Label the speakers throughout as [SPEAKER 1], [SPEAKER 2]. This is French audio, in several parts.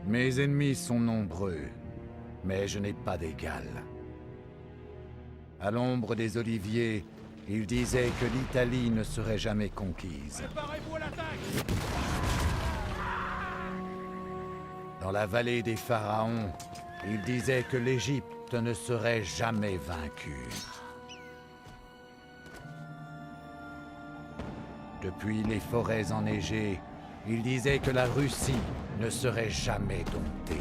[SPEAKER 1] Mes ennemis sont nombreux, mais je n'ai pas d'égal. À l'ombre des oliviers, il disait que l'Italie ne serait jamais conquise.
[SPEAKER 2] Préparez-vous à l'attaque!
[SPEAKER 1] Dans la vallée des pharaons, il disait que l'Égypte ne serait jamais vaincue. Depuis les forêts enneigées, il disait que la Russie ne serait jamais domptée.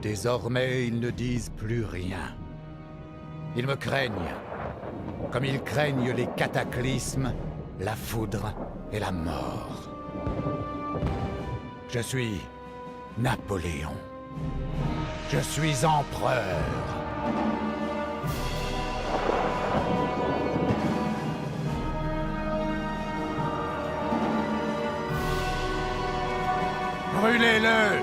[SPEAKER 1] Désormais, ils ne disent plus rien. Ils me craignent, comme ils craignent les cataclysmes, la foudre et la mort. Je suis Napoléon. Je suis empereur. Brûlez-le!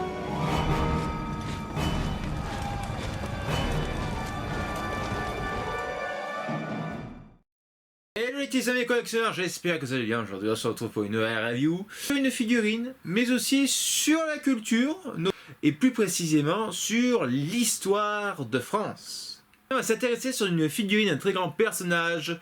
[SPEAKER 3] Hello les petits amis collectionneurs, j'espère que vous allez bien. Aujourd'hui on se retrouve pour une nouvelle review sur une figurine, mais aussi sur la culture, et plus précisément sur l'histoire de France. On va s'intéresser sur une figurine, un très grand personnage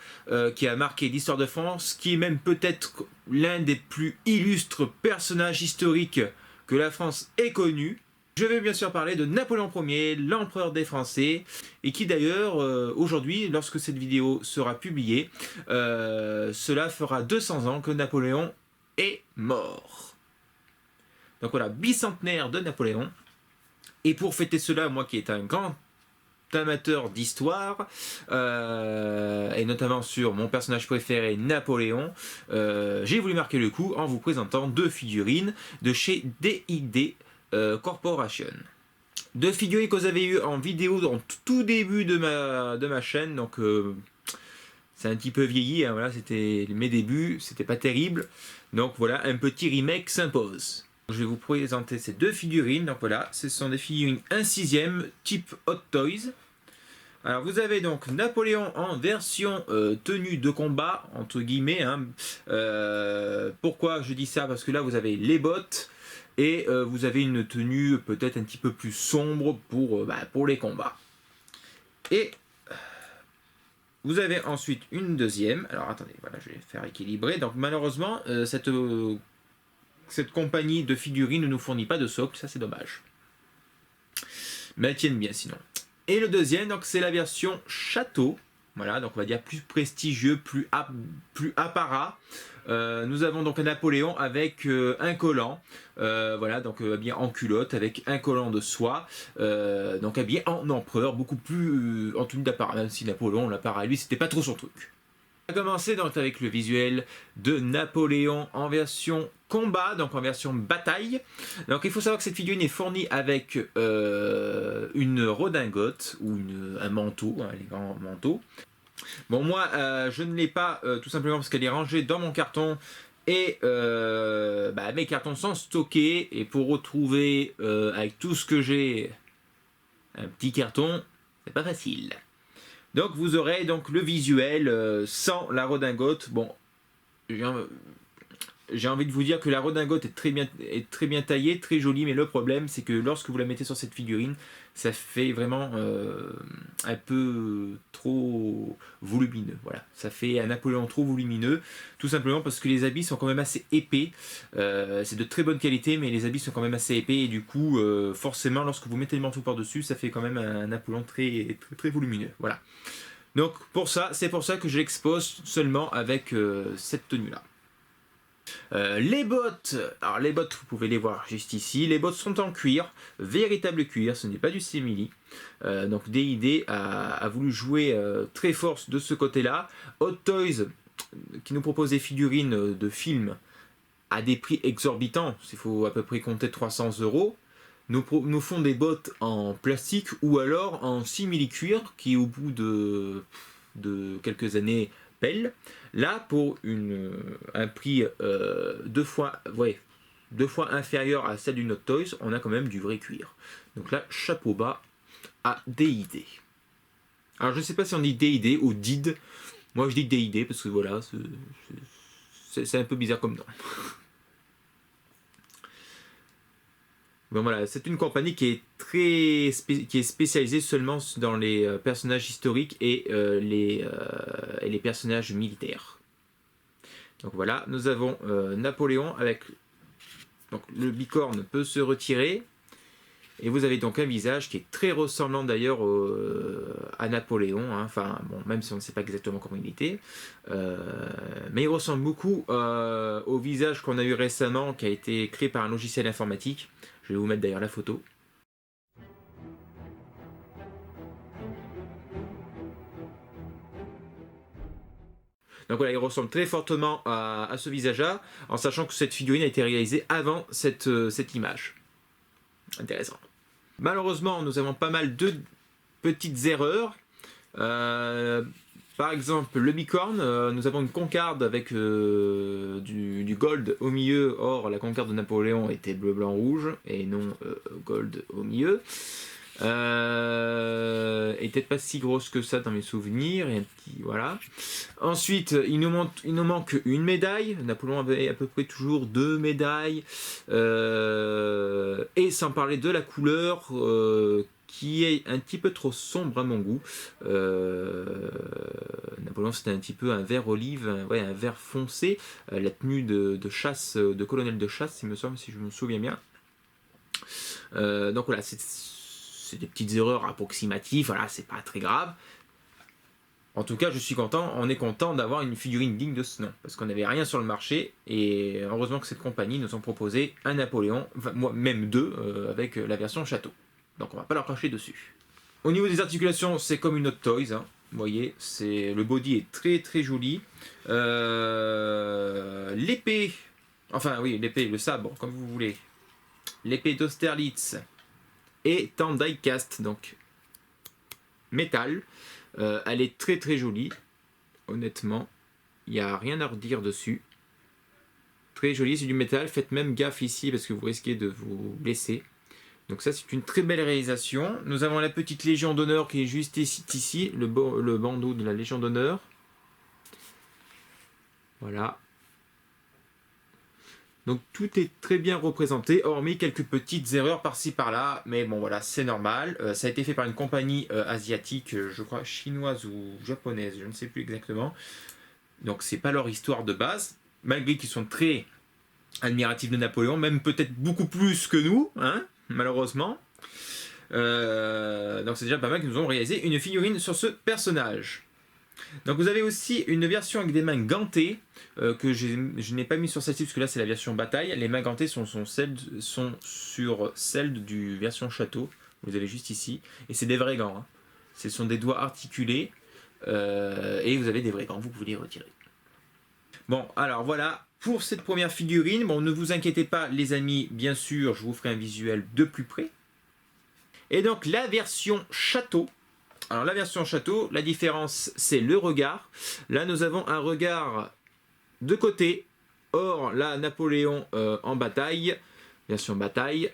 [SPEAKER 3] qui a marqué l'histoire de France, qui est même peut-être l'un des plus illustres personnages historiques que la France ait connu. Je vais bien sûr parler de Napoléon Ier, l'empereur des Français, et qui d'ailleurs, aujourd'hui, lorsque cette vidéo sera publiée, cela fera 200 ans que Napoléon est mort. Donc voilà, bicentenaire de Napoléon. Et pour fêter cela, moi qui est un grand amateur d'histoire, et notamment sur mon personnage préféré, Napoléon, j'ai voulu marquer le coup en vous présentant deux figurines de chez DID Corporation. Deux figurines que vous avez eu en vidéo dans tout début de ma chaîne, donc c'est un petit peu vieilli, hein, voilà, c'était mes débuts, c'était pas terrible, donc voilà, un petit remake s'impose. Je vais vous présenter ces deux figurines, donc voilà, ce sont des figurines 1/6 type Hot Toys. Alors vous avez donc Napoléon en version tenue de combat, entre guillemets, hein. Pourquoi je dis ça? Parce que là vous avez les bottes, et vous avez une tenue peut-être un petit peu plus sombre pour les combats. Et vous avez ensuite une deuxième. Alors attendez, voilà, je vais faire équilibrer. Donc malheureusement, cette compagnie de figurines ne nous fournit pas de socle, ça c'est dommage. Mais elles tiennent bien sinon. Et le deuxième, donc c'est la version château. Voilà, donc on va dire plus prestigieux, plus apparat. Nous avons donc un Napoléon avec un collant, voilà, donc habillé en culotte avec un collant de soie, donc habillé en empereur, beaucoup plus en tenue d'apparat, même si Napoléon, l'apparat lui, c'était pas trop son truc. On va commencer donc avec le visuel de Napoléon en version combat, donc en version bataille. Donc il faut savoir que cette figurine est fournie avec une redingote ou un manteau, un élégant manteau. Bon, moi je ne l'ai pas tout simplement parce qu'elle est rangée dans mon carton, et mes cartons sont stockés, et pour retrouver avec tout ce que j'ai un petit carton, c'est pas facile. Donc vous aurez donc le visuel sans la redingote. Bon, j'ai envie de vous dire que la redingote est très bien taillée, très jolie, mais le problème c'est que lorsque vous la mettez sur cette figurine, ça fait vraiment un peu trop volumineux. Voilà, ça fait un Napoléon trop volumineux, tout simplement parce que les habits sont quand même assez épais. C'est de très bonne qualité, mais les habits sont quand même assez épais, et du coup, forcément, lorsque vous mettez le manteau par-dessus, ça fait quand même un Napoléon très volumineux. Voilà. Donc c'est pour ça que je l'expose seulement avec cette tenue-là. Les bottes, alors les bottes vous pouvez les voir juste ici, les bottes sont en cuir, véritable cuir, ce n'est pas du simili. Donc DID a voulu jouer très fort de ce côté là. Hot Toys qui nous propose des figurines de films à des prix exorbitants, il faut à peu près compter 300 €, nous font des bottes en plastique ou alors en simili cuir qui au bout de quelques années pèle. Là, pour un prix deux fois inférieur à celle d'une Hot Toys, on a quand même du vrai cuir. Donc là, chapeau bas à DID. Alors je ne sais pas si on dit DID ou DID. Moi je dis DID parce que voilà, c'est un peu bizarre comme nom. Bon voilà, c'est une compagnie qui est qui est spécialisée seulement dans les personnages historiques et les personnages militaires. Donc voilà, nous avons Napoléon avec... Donc le bicorne peut se retirer. Et vous avez donc un visage qui est très ressemblant d'ailleurs à Napoléon, hein. Enfin, bon, même si on ne sait pas exactement comment il était. Mais il ressemble beaucoup au visage qu'on a eu récemment, qui a été créé par un logiciel informatique. Je vais vous mettre d'ailleurs la photo. Donc voilà, il ressemble très fortement à ce visage-là, en sachant que cette figurine a été réalisée avant cette image. Intéressant. Malheureusement, nous avons pas mal de petites erreurs. Par exemple, le bicorne, nous avons une concarde avec du gold au milieu. Or, la concarde de Napoléon était bleu, blanc, rouge et non gold au milieu. Et peut-être pas si grosse que ça dans mes souvenirs. Et un petit, voilà. Ensuite, il nous manque une médaille. Napoléon avait à peu près toujours 2 médailles. Et sans parler de la couleur qui est un petit peu trop sombre à mon goût. Napoléon, c'était un petit peu un vert olive, un vert foncé. La tenue de chasse, de colonel de chasse, il me semble, si je me souviens bien. Donc voilà, c'est des petites erreurs approximatives, voilà, c'est pas très grave. En tout cas, on est content d'avoir une figurine digne de ce nom, parce qu'on n'avait rien sur le marché, et heureusement que cette compagnie nous a proposé un Napoléon, enfin, moi, même 2, avec la version château. Donc on va pas leur cracher dessus. Au niveau des articulations, c'est comme une autre Toys, hein. Vous voyez, le body est très très joli. L'épée, enfin oui, l'épée, le sabre, comme vous voulez. L'épée d'Austerlitz est en die-cast, donc métal. Elle est très très jolie, honnêtement. Il n'y a rien à redire dessus. Très jolie, c'est du métal. Faites même gaffe ici parce que vous risquez de vous blesser. Donc ça, c'est une très belle réalisation. Nous avons la petite Légion d'honneur qui est juste ici, le bandeau de la Légion d'honneur. Voilà. Donc tout est très bien représenté, hormis quelques petites erreurs par-ci par-là, mais bon voilà, c'est normal. Ça a été fait par une compagnie asiatique, je crois chinoise ou japonaise, je ne sais plus exactement. Donc c'est pas leur histoire de base, malgré qu'ils sont très admiratifs de Napoléon, même peut-être beaucoup plus que nous, hein, malheureusement. Donc c'est déjà pas mal qu'ils nous ont réalisé une figurine sur ce personnage. Donc vous avez aussi une version avec des mains gantées que je n'ai pas mis sur celle-ci parce que là c'est la version bataille. Les mains gantées sont sur celle du version château. Vous avez juste ici. Et c'est des vrais gants, hein. Ce sont des doigts articulés et vous avez des vrais gants. Vous pouvez les retirer. Bon, alors voilà pour cette première figurine. Bon, ne vous inquiétez pas les amis, bien sûr, je vous ferai un visuel de plus près. Et donc la version château. Alors la version château, la différence c'est le regard. Là nous avons un regard de côté. Or là Napoléon en bataille, version bataille,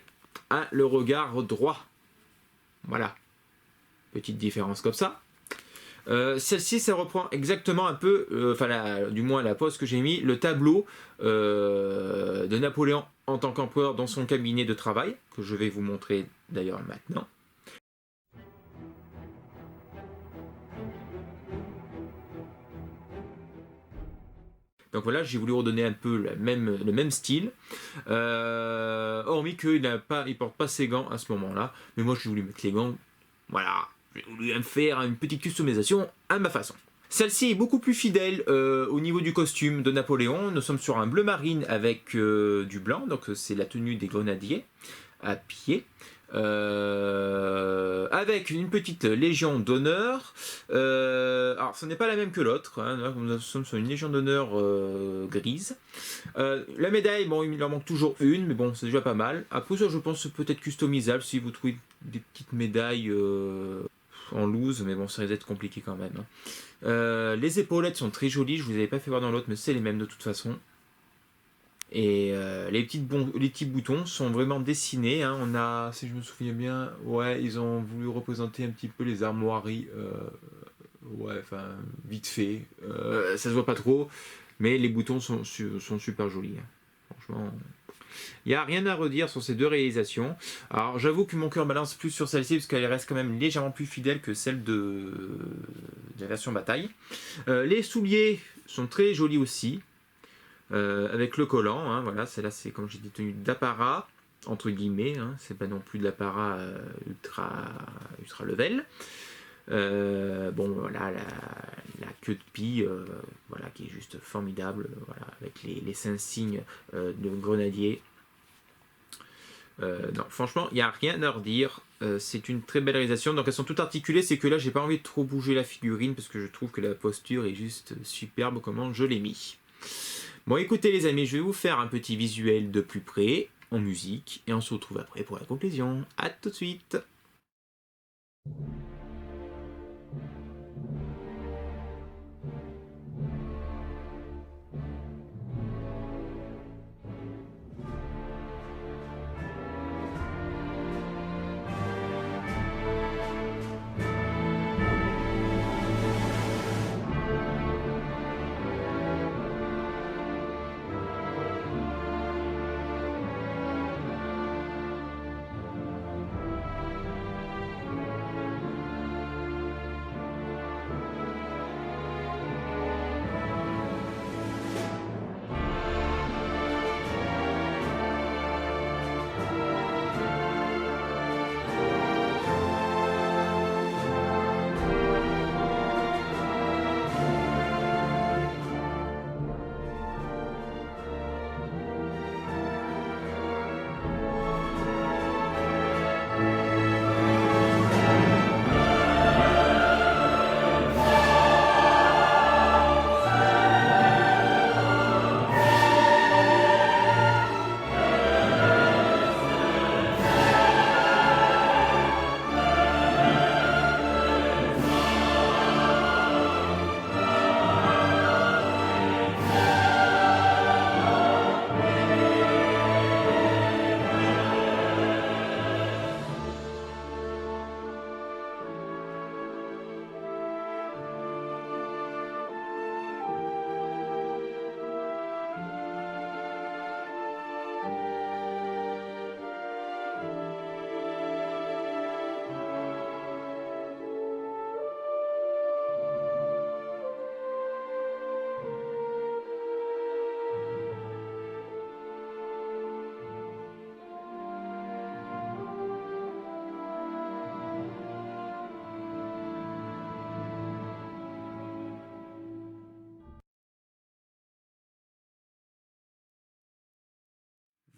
[SPEAKER 3] a le regard droit. Voilà. Petite différence comme ça. Celle-ci ça reprend exactement un peu, du moins la pose que j'ai mis, le tableau de Napoléon en tant qu'empereur dans son cabinet de travail, que je vais vous montrer d'ailleurs maintenant. Donc voilà, j'ai voulu redonner un peu le même style. Hormis qu'il ne porte pas ses gants à ce moment-là. Mais moi, j'ai voulu mettre les gants. Voilà, j'ai voulu faire une petite customisation à ma façon. Celle-ci est beaucoup plus fidèle au niveau du costume de Napoléon. Nous sommes sur un bleu marine avec du blanc. Donc c'est la tenue des grenadiers à pied. Avec une petite légion d'honneur. Alors ce n'est pas la même que l'autre, hein. Nous sommes sur une légion d'honneur grise. La médaille, bon, il en manque toujours une, mais bon, c'est déjà pas mal. Après ça, je pense peut-être customisable si vous trouvez des petites médailles en loose, mais bon, ça risque d'être compliqué quand même, hein. Les épaulettes sont très jolies, je vous avais pas fait voir dans l'autre, mais c'est les mêmes de toute façon. Et les petits boutons sont vraiment dessinés, hein. On a, si je me souviens bien, ouais, ils ont voulu représenter un petit peu les armoiries, ouais, enfin, vite fait. Ça se voit pas trop, mais les boutons sont super jolis, hein. Franchement. Il n'y a rien à redire sur ces deux réalisations. Alors j'avoue que mon cœur balance plus sur celle-ci parce qu'elle reste quand même légèrement plus fidèle que celle de la version bataille. Les souliers sont très jolis aussi, avec le collant, hein, voilà, celle-là c'est comme j'ai dit tenue d'apparat, entre guillemets, hein, c'est pas non plus de l'apparat ultra level. Bon voilà, la queue de pie, voilà, qui est juste formidable, voilà, avec les insignes de grenadier. Non, franchement, il n'y a rien à redire. C'est une très belle réalisation. Donc elles sont toutes articulées. C'est que là, j'ai pas envie de trop bouger la figurine parce que je trouve que la posture est juste superbe comment je l'ai mis. Bon, écoutez les amis, je vais vous faire un petit visuel de plus près en musique et on se retrouve après pour la conclusion. À tout de suite.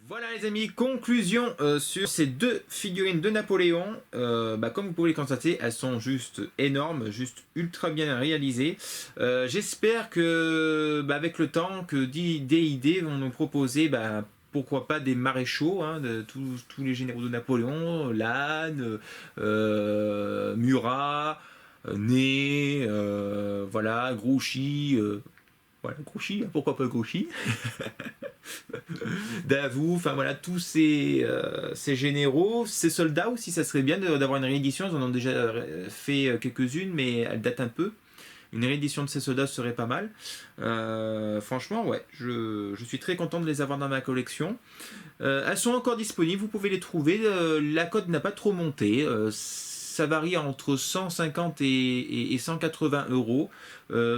[SPEAKER 3] Voilà les amis, conclusion sur ces deux figurines de Napoléon. Comme vous pouvez le constater, elles sont juste énormes, juste ultra bien réalisées. J'espère que avec le temps, que DID vont nous proposer pourquoi pas des maréchaux, hein, de tous les généraux de Napoléon, Lannes, Murat, Ney, voilà, Grouchy, voilà, Grouchy, pourquoi pas Grouchy. Davout, enfin voilà, tous ces généraux, ces soldats aussi, ça serait bien d'avoir une réédition. Ils en ont déjà fait quelques-unes, mais elles datent un peu. Une réédition de ces soldats serait pas mal. Franchement, ouais, je suis très content de les avoir dans ma collection. Elles sont encore disponibles, vous pouvez les trouver. La cote n'a pas trop monté. Ça varie entre 150 et 180 euros.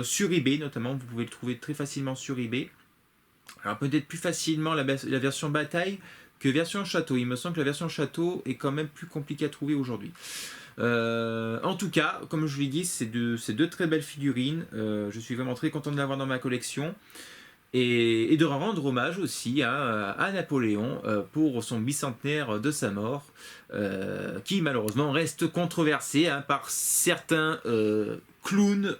[SPEAKER 3] Sur eBay notamment, vous pouvez le trouver très facilement sur eBay. Alors peut-être plus facilement la version bataille que version château. Il me semble que la version château est quand même plus compliquée à trouver aujourd'hui. En tout cas, comme je vous l'ai dit, c'est deux très belles figurines. Je suis vraiment très content de l'avoir dans ma collection. Et de rendre hommage aussi à Napoléon pour son bicentenaire de sa mort, qui malheureusement reste controversé par certains clowns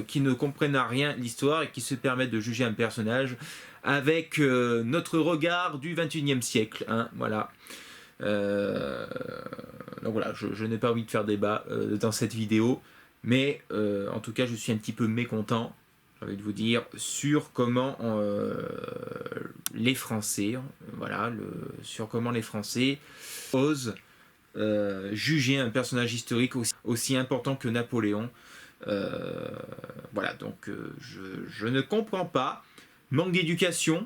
[SPEAKER 3] qui ne comprennent à rien l'histoire et qui se permettent de juger un personnage avec notre regard du 21e siècle. Hein, voilà. Donc voilà, je n'ai pas envie de faire débat dans cette vidéo, mais en tout cas je suis un petit peu mécontent, j'ai envie de vous dire, sur comment les Français, voilà, sur comment les Français osent juger un personnage historique aussi important que Napoléon. Voilà, donc je ne comprends pas. Manque d'éducation,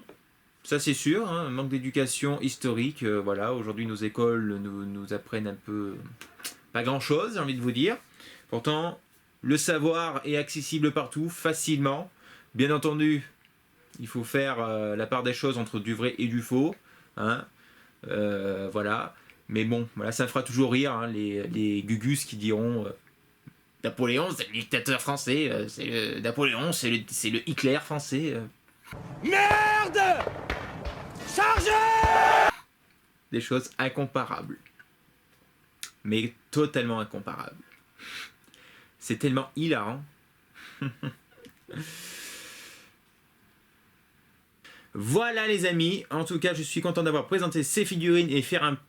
[SPEAKER 3] ça c'est sûr, hein, manque d'éducation historique, voilà, aujourd'hui nos écoles nous apprennent un peu pas grand chose, j'ai envie de vous dire. Pourtant, le savoir est accessible partout, facilement. Bien entendu, il faut faire la part des choses entre du vrai et du faux, hein, voilà. Mais bon, voilà, ça fera toujours rire, hein, les gugus qui diront Napoléon, c'est le dictateur français, Napoléon, c'est le Hitler français.
[SPEAKER 2] Merde! Chargez!
[SPEAKER 3] Des choses incomparables. Mais totalement incomparables. C'est tellement hilarant. Voilà les amis, en tout cas je suis content d'avoir présenté ces figurines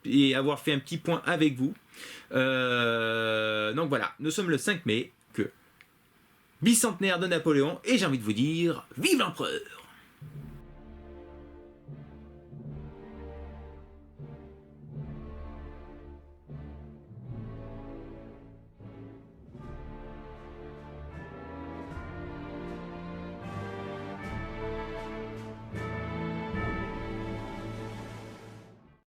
[SPEAKER 3] et avoir fait un petit point avec vous. Donc voilà, nous sommes le 5 mai, bicentenaire de Napoléon, et j'ai envie de vous dire, vive l'empereur!